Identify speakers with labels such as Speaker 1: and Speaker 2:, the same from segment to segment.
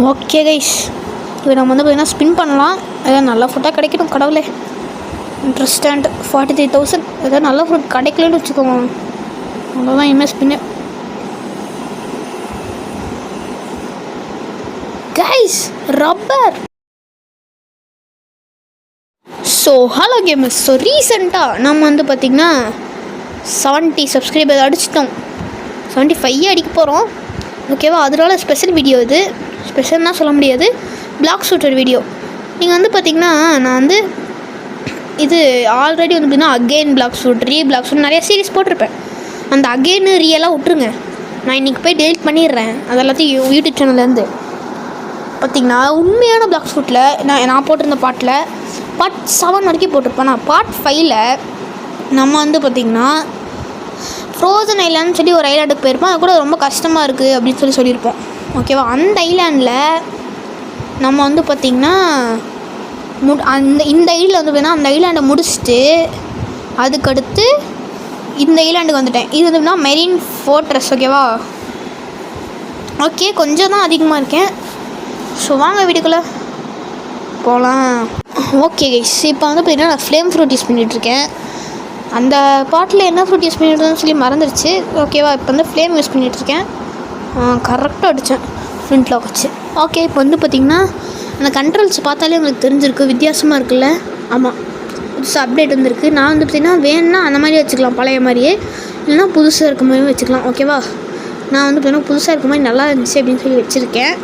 Speaker 1: Okay guys, இப்போ நம்ம வந்து பார்த்தீங்கன்னா ஸ்பின் பண்ணலாம். ஏதாவது நல்ல ஃபுட்டாக கிடைக்கணும் கடவுளே. இன்ட்ரெஸ்டண்ட் 43,000. ஏதாவது நல்ல ஃபுட் கிடைக்கலன்னு வச்சுக்கோங்க, அவ்வளோதான் இனிமேல் spin. Guys rubber. So hello gamers, so ரீசெண்டாக நம்ம வந்து பார்த்திங்கன்னா 70 சப்ஸ்கிரைபர் அடிச்சிட்டோம். 75 அடிக்க போகிறோம், ஓகேவா? அதனால ஸ்பெஷல் வீடியோ இது. ஸ்பெஷல்னால் சொல்ல முடியாது, பிளாக் ஷூட்டர் வீடியோ. நீங்கள் வந்து பார்த்திங்கன்னா நான் வந்து இது ஆல்ரெடி வந்து பார்த்திங்கன்னா again black shoot, black shoot நிறைய சீரிஸ் போட்டிருப்பேன். அந்த அகெயின் ரியலாக விட்ருங்க, நான் இன்றைக்கி போய் டெலிட் பண்ணிடுறேன் அது எல்லாத்தையும் யூடியூப் சேனல்லேருந்து. பார்த்திங்கன்னா உண்மையான பிளாக் ஷூட்டில் நான் போட்டிருந்த பார்ட் 7 வரைக்கும் போட்டிருப்பேன். நான் பார்ட் 5ல் நம்ம வந்து பார்த்திங்கன்னா ஃப்ரோசன் ஐலாண்டுன்னு சொல்லி ஒரு ஐலாண்டுக்கு போயிருப்போம். அது கூட ரொம்ப கஷ்டமாக இருக்குது அப்படின்னு சொல்லியிருப்போம், ஓகேவா? அந்த ஐலாண்டில் நம்ம வந்து பார்த்திங்கன்னா இந்த ஐலாண்டில் வந்து பார்த்திங்கன்னா அந்த ஐலாண்டை முடிச்சுட்டு அதுக்கடுத்து இந்த ஐலாண்டுக்கு வந்துட்டேன். இது வந்து பார்த்திங்கன்னா மெரின் ஃபோர்ட்ரஸ், ஓகேவா? ஓகே, கொஞ்சம் தான் அதிகமாக இருக்கேன். ஸோ வாங்க வீட்டுக்குள்ளே போகலாம். ஓகே கைஸ், இப்போ வந்து பார்த்திங்கன்னா நான் ஃப்ளேம் ஃப்ரூட் யூஸ் பண்ணிகிட்ருக்கேன். அந்த பாட்டில் என்ன ஃப்ரூட் யூஸ் பண்ணிட்டுருந்தேன்னு சொல்லி மறந்துடுச்சு, ஓகேவா? இப்போ வந்து ஃப்ளேம் யூஸ் பண்ணிகிட்ருக்கேன். கரெக்டாக அடித்தேன் ஃப்ரண்ட்டில் வச்சு. ஓகே, இப்போ வந்து பார்த்திங்கன்னா அந்த கண்ட்ரோல்ஸ் பார்த்தாலே உங்களுக்கு தெரிஞ்சிருக்கு, வித்தியாசமாக இருக்குல்ல? ஆமாம், புதுசாக அப்டேட் வந்துருக்கு. நான் வந்து பார்த்திங்கன்னா வேணுன்னா அந்த மாதிரி வச்சுக்கலாம், பழைய மாதிரியே, இல்லைனா புதுசாக இருக்க மாதிரியும் வச்சுக்கலாம், ஓகேவா? நான் வந்து பார்த்திங்கன்னா புதுசாக இருக்க மாதிரி நல்லா இருந்துச்சு அப்படின்னு சொல்லி வச்சுருக்கேன்.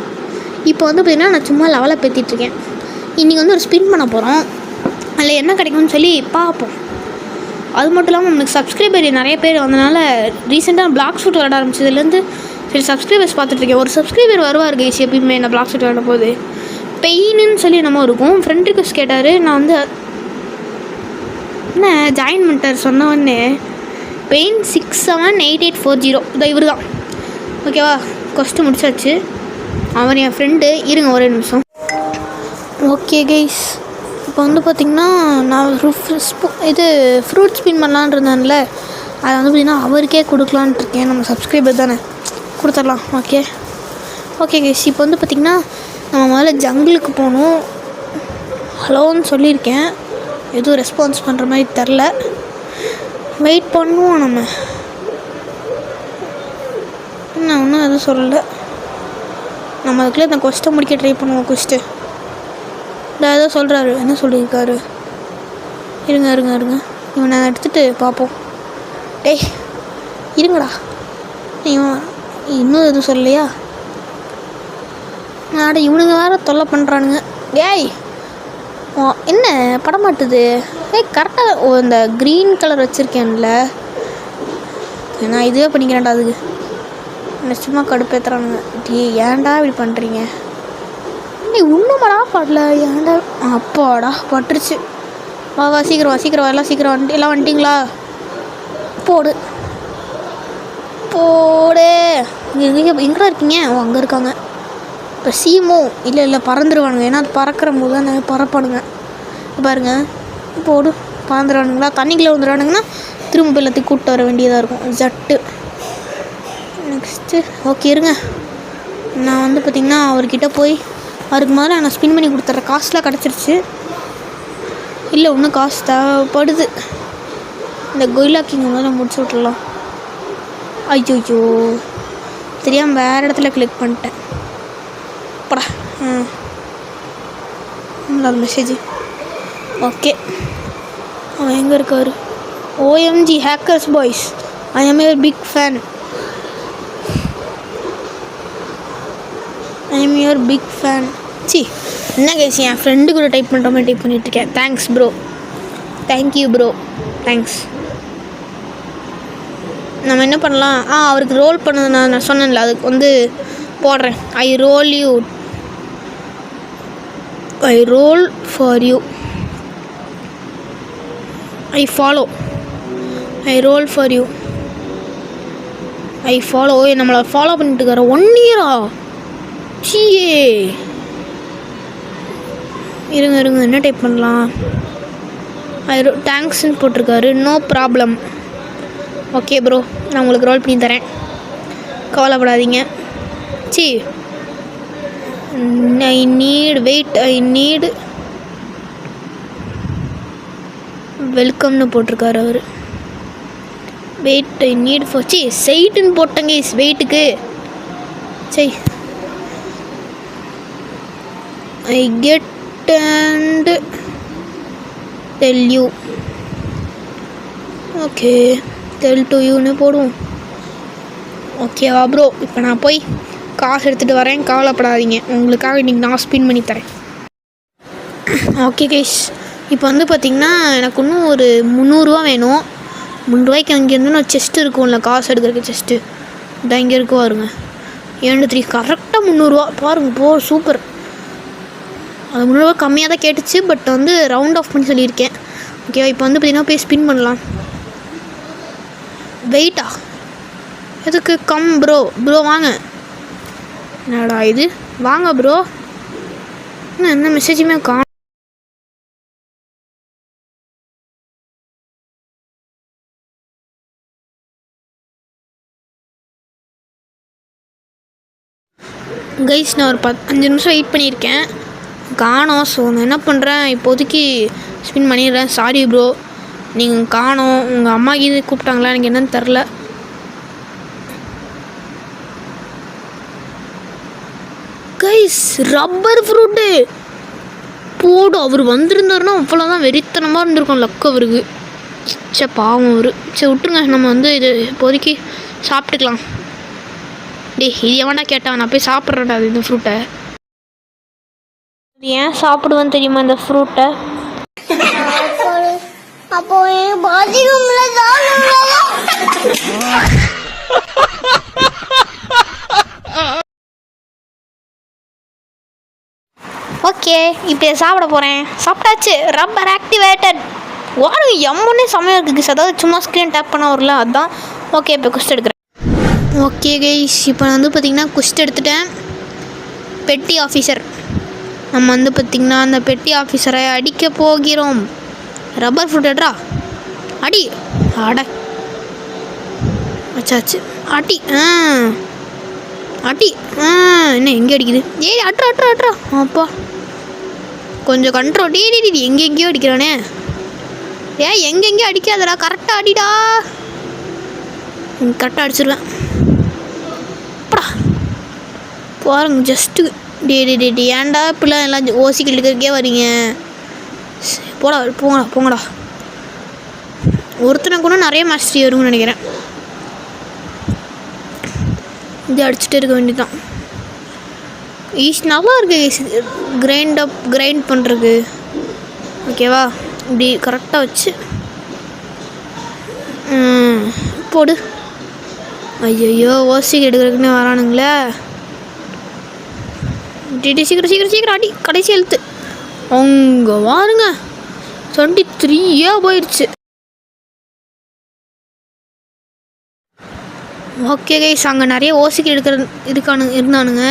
Speaker 1: இப்போ வந்து பார்த்திங்கன்னா நான் சும்மா லெவலில் பேற்றிட்டுருக்கேன். இன்றைக்கி வந்து ஒரு ஸ்பின் பண்ண போகிறோம், அதில் என்ன கிடைக்கும்னு சொல்லி பார்ப்போம். அது மட்டும் இல்லாமல் நம்மளுக்கு சப்ஸ்கிரைபர் நிறைய பேர் வந்தனால ரீசெண்டாக பிளாக் ஷூட் விளாட ஆரம்பிச்சதுலேருந்து சரி சப்ஸ்கிரைபர்ஸ் பார்த்துட்ருக்கேன். ஒரு சப்ஸ்கிரைபர் வருவார் கைஸ் எப்பயுமே நான் பிளாக் ஷூட் விளாட போது. பெயின்னு சொல்லி என்னமோ இருக்கும், ஃப்ரெண்ட் ரிக்வெஸ்ட் கேட்டார். நான் வந்து என்ன ஜாயின் பண்ணிட்டார் சொன்னவொடனே. பெயின் 678840 இதை இவர் தான், ஓகேவா? கொஸ்ட்டு முடிச்சாச்சு. அவர் என் ஃப்ரெண்டு. இருங்க ஒரே நிமிஷம். ஓகே கைஸ், இப்போ வந்து பார்த்திங்கன்னா நான் இது ஃப்ரூட் ஸ்பின் பண்ணலான்னு இருந்தேன்ல, அதை வந்து பார்த்திங்கன்னா அவருக்கே கொடுக்கலான்ட்டு இருக்கேன். நம்ம சப்ஸ்கிரைபர் தானே, கொடுத்துடலாம். ஓகே கைஸ், இப்போ வந்து பார்த்திங்கன்னா நம்ம முதல்ல ஜங்கிளுக்கு போகணும். ஹலோன்னு சொல்லியிருக்கேன், எதுவும் ரெஸ்பான்ஸ் பண்ணுற மாதிரி தெரில. வெயிட் பண்ணுவோம். நம்ம என்ன ஒன்றும் எதுவும் சொல்லலை. நம்ம அதுக்குள்ளே இந்த கொஸ்ட்டை முடிக்க ட்ரை பண்ணுவோம். கொஸ்ட்டு இந்த ஏதோ சொல்கிறாரு, என்ன சொல்லியிருக்காரு? இருங்க இவன் நான் எடுத்துகிட்டு பார்ப்போம். டேய் இருங்கடா, இவன் இன்னும் எதுவும் சொல்லலையா? நாட இவனுங்க வேறு தொல்லை பண்ணுறானுங்க. டேய் என்ன படம் மாட்டுது? கரெக்டாக இந்த க்ரீன் கலர் வச்சுருக்கேன்ல, நான் இதுவே பண்ணிக்கிறேன்டா. அதுக்கு நிச்சயமாக கடுப்பேற்றுறானுங்க. ஏன்டா இப்படி பண்ணுறீங்க? இன்னும்டா படல, ஏன்டா? அப்பாடா பட்டுருச்சு. வா சீக்கிரம் எல்லாம் சீக்கிரம் எல்லாம் வந்துட்டிங்களா? போடு எங்கடா இருக்கீங்க? அங்கே இருக்காங்க. இப்போ சீமோ இல்லை பறந்துடுவானுங்க, ஏன்னா அது பறக்கிற போது தான் பறப்பானுங்க. பாருங்க, போடு பறந்துடுவானுங்களா? தண்ணிக்குள்ளே வந்துடுவானுங்கன்னா திரும்ப எல்லாத்தையும் கூப்பிட்டு வர வேண்டியதாக இருக்கும். ஜட்டு நெக்ஸ்ட்டு. ஓகே இருங்க, நான் வந்து பார்த்திங்கன்னா அவர்கிட்ட போய் அவருக்கு முதல்ல நான் ஸ்பின் பண்ணி கொடுத்துட்றேன். காசுலாம் கிடச்சிருச்சு. இல்லை இன்னும் காசு தேவைப்படுது. இந்த கொய்லா கிங் முதல்ல முடிச்சு விட்டுடலாம். ஐயோ தெரியாமல் வேறு இடத்துல கிளிக் பண்ணிட்டேன். படா மெசேஜ். ஓகே, அவன் எங்கே இருக்கார்? OMG hackers boys, I am your big fan. என்ன கேஸ், என் ஃப்ரெண்டு கூட டைப் பண்ணுற மாதிரி டைப் பண்ணிகிட்ருக்கேன். Thanks bro, thank you bro, thanks. நம்ம என்ன பண்ணலாம்? அவருக்கு ரோல் பண்ணது நான் சொன்னேன்ல, அதுக்கு வந்து போடுறேன். I roll for you, I roll for you, I follow. நம்மளை ஃபாலோ பண்ணிட்டு இருக்காரு 1 இயரா? சீயே, இருங்க என்ன டைப் பண்ணலாம்? தேங்க்ஸ்ன்னு போட்டிருக்காரு. No problem. ஓகே ப்ரோ, நான் உங்களுக்கு ரோல் பண்ணி தரேன், கவலைப்படாதீங்க. I need weight, I need வெல்கம்னு போட்டிருக்காரு அவர். வெயிட் ஐ நீட் ஃபார் சைட்டுன்னு போட்டேங்க வெயிட்டுக்கு. சரி, I get and tell you. Okay, tell to யூன்னு போடுவோம். ஓகேவா ப்ரோ? இப்போ நான் போய் காசு எடுத்துகிட்டு வரேன், கவலைப்படாதீங்க. உங்களுக்காக இன்றைக்கி நான் ஸ்பின் பண்ணி தரேன். ஓகே கைஸ், இப்போ வந்து பார்த்திங்கன்னா எனக்கு இன்னும் ஒரு 300 ரூபா வேணும். 3 ரூபாய்க்கு அங்கேருந்து நான் செஸ்ட்டு இருக்கும்ல, காசு எடுக்கிறதுக்கு செஸ்ட்டு, இதான் இங்கே இருக்கு பாருங்க. 2 கரெக்டாக 300 ரூபா பாருங்க. சூப்பர். அது 300 ரூபா கம்மியாக தான் கேட்டுச்சு, பட் வந்து ரவுண்ட் ஆஃப் பண்ணி சொல்லியிருக்கேன். ஓகேவா? இப்போ வந்து பார்த்திங்கன்னா போய் ஸ்பின் பண்ணலாம். வெயிட்டா எதுக்கு? கம் ப்ரோ வாங்க. என்னடா இது? வாங்க ப்ரோ. இன்னும் எந்த மெசேஜுமே காணும். கைஸ், நான் ஒரு 5 நிமிஷம் வெயிட் பண்ணியிருக்கேன், காணோம். ஸோ நான் என்ன பண்ணுறேன், இப்போதைக்கு ஸ்பின் பண்ணிடுறேன். சாரி ப்ரோ, நீங்கள் காணோம். உங்கள் அம்மா இது கூப்பிட்டாங்களா, எனக்கு என்னன்னு தெரில. கைஸ், ரப்பர் ஃப்ரூட்டு போடு. அவர் வந்திருந்தாருன்னா அவ்வளோதான், வெறித்தனமாக இருந்திருக்கும் லக் அவருக்கு. பாவம் அவர். சரி விட்டுருங்க, நம்ம வந்து இது இப்போதைக்கு சாப்பிட்டுக்கலாம். இது எவனா கேட்டான், நான் போய் சாப்பிட்றேன்டா இந்த ஃப்ரூட்டை. ஏன் சாப்பிடுவேன்னு தெரியுமா இந்த ஃப்ரூட்டை? அப்போ ஓகே, இப்போ சாப்பிட போகிறேன். சாப்பிட்டாச்சு. Rubber activated. வாரம் எம்மனே சமயம் இருக்குது. அதாவது சும்மா ஸ்க்ரீன் டேப் பண்ண வரல, அதுதான். ஓகே, இப்போ குஸ்ட் எடுக்கிறேன். ஓகே கைஸ், இப்போ நான் வந்து பார்த்திங்கன்னா குஸ்ட் எடுத்துட்டேன். பெட்டி ஆஃபீஸர், நம்ம வந்து பார்த்திங்கன்னா அந்த பெட்டி ஆஃபீஸரை அடிக்க போகிறோம். ரப்பர் ஃப்ரூட் எடுறா, அடி. அச்சாச்சு, அடி. அடி. என்ன எங்கே அடிக்குது? அட்ரா. அப்பா கொஞ்சம் கண்ட்ரோல். எங்கெங்கேயோ அடிக்கிறானே. எங்கெங்கேயோ அடிக்காதடா, கரெக்டாக அடிடா. கரெக்டாக அடிச்சிருவேன். பாருங்க ஜஸ்ட்டு. ஏன்டா இப்படிலாம் எல்லாம் ஓசிக்கிட்டு இருக்கிறதுக்கே வரீங்க? போங்கடா. ஒருத்தனை கூட நிறைய மாஸ்டரி வரும்னு நினைக்கிறேன். இது அடிச்சுட்டு இருக்க வேண்டியதான். நல்லா இருக்குது கிரைண்ட் பண்ணுறதுக்கு. ஓகேவா? இப்படி கரெக்டாக வச்சு போடு. ஐயோ, ஓசிக்கு எடுக்கிறதுக்குன்னு வரானுங்களே. சீக்கிரம் அடி. கடைசி எழுத்து அங்கே வாருங்க. 23 போயிடுச்சு. ஓகே கைஸ், அங்கே நிறைய ஓசிக்கு இருந்தானுங்க.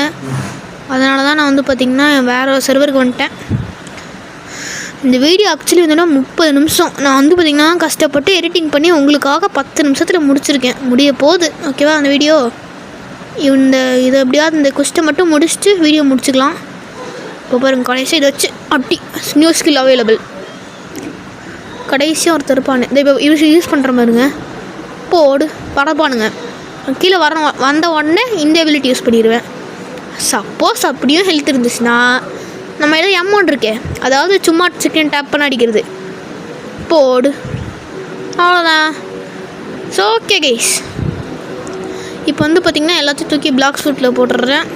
Speaker 1: அதனால தான் நான் வந்து பார்த்திங்கன்னா வேறு சர்வருக்கு வந்துட்டேன். இந்த வீடியோ ஆக்சுவலி வந்துன்னா 30 நிமிஷம் நான் வந்து பார்த்திங்கன்னா கஷ்டப்பட்டு எடிட்டிங் பண்ணி உங்களுக்காக 10 நிமிஷத்தில் முடிச்சிருக்கேன். முடிய போகுது. ஓகேவா? அந்த வீடியோ இதை எப்படியாவது இந்த குஸ்ட்டை மட்டும் முடிச்சுட்டு வீடியோ முடிச்சுக்கலாம். இப்போ பாருங்க, கடைசியாக இதை வச்சு அப்படி நியூ ஸ்கில் அவைலபிள். கடைசியாக ஒருத்தர் இருப்பானு இதை இப்போ யூஸ் பண்ணுற மாதிரிங்க. போடு படப்பானுங்க. கீழே வந்த உடனே இந்த எபிலிட்டி யூஸ் பண்ணிடுவேன். சப்போஸ் அப்படியும் ஹெல்த் இருந்துச்சுன்னா நம்ம ஏதோ அமௌண்ட் இருக்கே, அதாவது சும்மா செகண்ட் டேப் பண்ண அடிக்கிறது. போடு, அவ்வளோதான். ஸோ ஓகே கைஸ், இப்போ வந்து பார்த்திங்கன்னா எல்லாத்தையும் தூக்கி பிளாக் சூட்டில் போட்டுடுறேன்.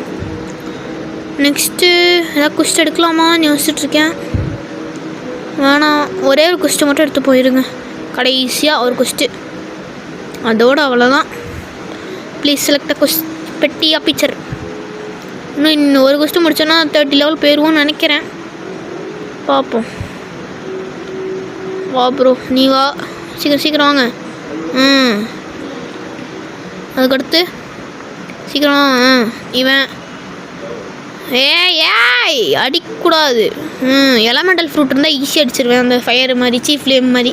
Speaker 1: நெக்ஸ்ட்டு ஏதாவது குஸ்ட் எடுக்கலாமான்னு யோசிச்சுட்ருக்கேன். வேணாம், ஒரே ஒரு குஸ்ட்டு மட்டும் எடுத்து போயிடுங்க. கடைசியாக ஒரு குஸ்ட்டு, அதோடு அவ்வளோதான். ப்ளீஸ் செலக்ட் பெட்டி பிக்சர். இன்னும் ஒரு குஸ்ட்டு முடிச்சோன்னா 30 லெவல் போயிடுவோன்னு நினைக்கிறேன். பார்ப்போம். வா ப்ரோ, நீ வா, சீக்கிரம் வாங்க. அதுக்கடுத்து சீக்கிரம் இவன் ஏய் அடிக்கக்கூடாது. எலமெண்டல் ஃப்ரூட் இருந்தால் ஈஸியாக அடிச்சிருவேன், அந்த ஃபயர் மாதிரி, ஃப்ளேம் மாதிரி.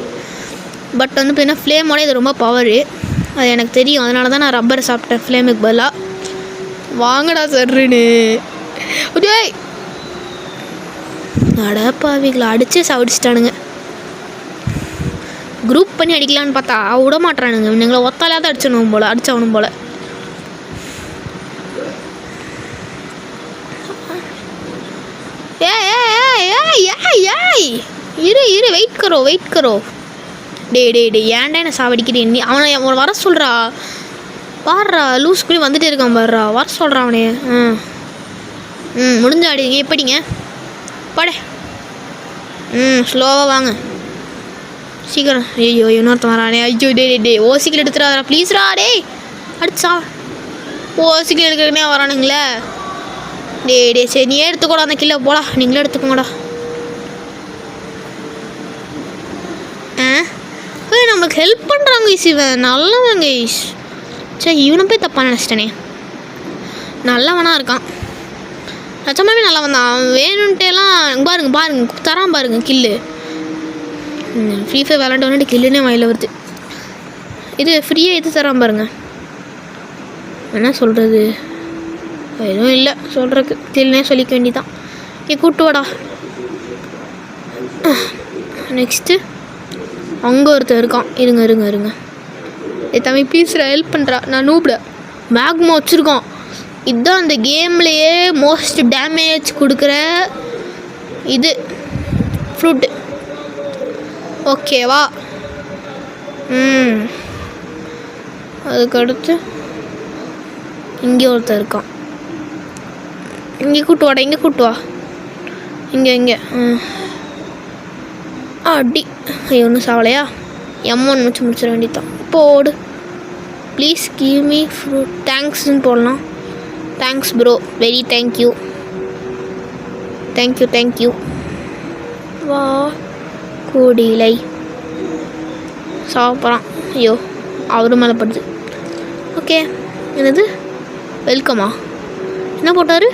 Speaker 1: பட் வந்து பார்த்தீங்கன்னா ஃப்ளேமோட இது ரொம்ப பவரு, அது எனக்கு தெரியும். அதனால தான் நான் ரப்பரை சாப்பிட்டேன் ஃப்ளேமுக்கு பதிலாக. வாங்கடா சர்ன்னு. டேய் அடப்பாவிகளை அடித்து சாவடிச்சிட்டானுங்க. குரூப் பண்ணி அடிக்கலான்னு பார்த்தா விட மாட்டானுங்க. எங்களை ஒத்தாலாவது அடிச்சணும் போல், அடிச்சவனும் போல். இரு வெயிட் கரோ. டே ஏன்டா என்ன சாவடிக்கிறேன் நீ? அவனை வர சொல்கிறா. பாடுறா லூஸ் கூட வந்துட்டே இருக்கான் பாடுறா. வர சொல்கிறான் அவனே. முடிஞ்ச ஆடிங்க எப்படிங்க பாடே. ஸ்லோவாக வாங்க சீக்கிரம். ஐயோ இன்னொருத்தன் வரானே. ஐயோ டே ஓசிக்கில் எடுத்துடாதா ப்ளீஸ்ரா. டே அடிச்சா ஓசிக்கில் எடுக்கிறனே வரானுங்களே. டே சரி நீயே எடுத்துக்கூடா அந்த கிலோ போடா. நீங்களே எடுத்துக்கோங்கடா. நம்மளுக்கு ஹெல்ப் பண்ணுறாங்க ஈஸ். இவன் நல்லவங்க ஈஸ். சரி இவனை போய் தப்பாக நினச்சிட்டனே. நல்லவனாக இருக்கான், நிஜமாவே நல்லவன் தான். அவன் வேணுன்ட்டேலாம் பாருங்க தரான் பாருங்க கில்லு. ஃப்ரீ ஃபயர் விளாண்டோன்னு கில்லுன்னே வாயில் வருது. இது ஃப்ரீயாக இது தரான் பாருங்க. என்ன சொல்கிறது, எதுவும் இல்லை சொல்கிறதுக்கு. கில்லுனே சொல்லிக்க வேண்டியதான். கூட்டு வாடா. நெக்ஸ்ட்டு அங்கே ஒருத்தர் இருக்கான். இருங்க தம்பி ப்ளீஸ்ரா ஹெல்ப் பண்ணுறா. நான் நூப்ட மேக்மா வச்சுருக்கோம். இதுதான் அந்த கேம்லேயே மோஸ்ட் டேமேஜ் கொடுக்குற இது ஃப்ரூட்டு. ஓகேவா? அதுக்கடுத்து இங்கே ஒருத்தர் இருக்கான். இங்கே கூட்டு வாடா. இங்கே அடி. ஐயோ ஒன்றும் சாவலையா? M1 வச்சு முடிச்சிட வேண்டியதான். போடு ப்ளீஸ் கிவ் மீ ஃப்ரூட். தேங்க்ஸ்ன்னு போடலாம். Thanks bro, very thank you. வா கூடிலை சாப்பிட்றான். ஐயோ அவரு மேலே படுது. ஓகே என்னது வெல்கமா? என்ன போட்டார்?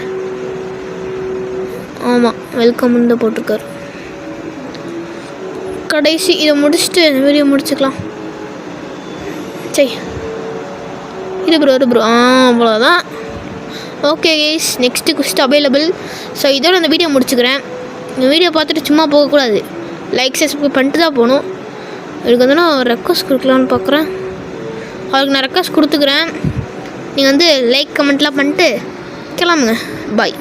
Speaker 1: ஆமாம் வெல்கம்னு தான் போட்டிருக்காரு. கடைசி இதை முடிச்சுட்டு இந்த வீடியோ முடிச்சுக்கலாம். சரி இது ப்ரோ அவ்வளோதான். Okay guys, next guest available. So இதோட அந்த வீடியோ முடிச்சுக்கிறேன். இந்த வீடியோ பார்த்துட்டு சும்மா போகக்கூடாது, லைக் சப்ஸ்கிரைப் பண்ணிட்டு தான் போகணும். இதுக்கு வந்து நான் ரெக்வஸ்ட் கொடுக்கலான்னு பார்க்குறேன். அவருக்கு நான் ரெக்வஸ்ட் கொடுத்துக்கிறேன். நீங்கள் வந்து லைக் கமெண்ட்லாம் பண்ணிட்டு கிளம்புங்க. பாய்.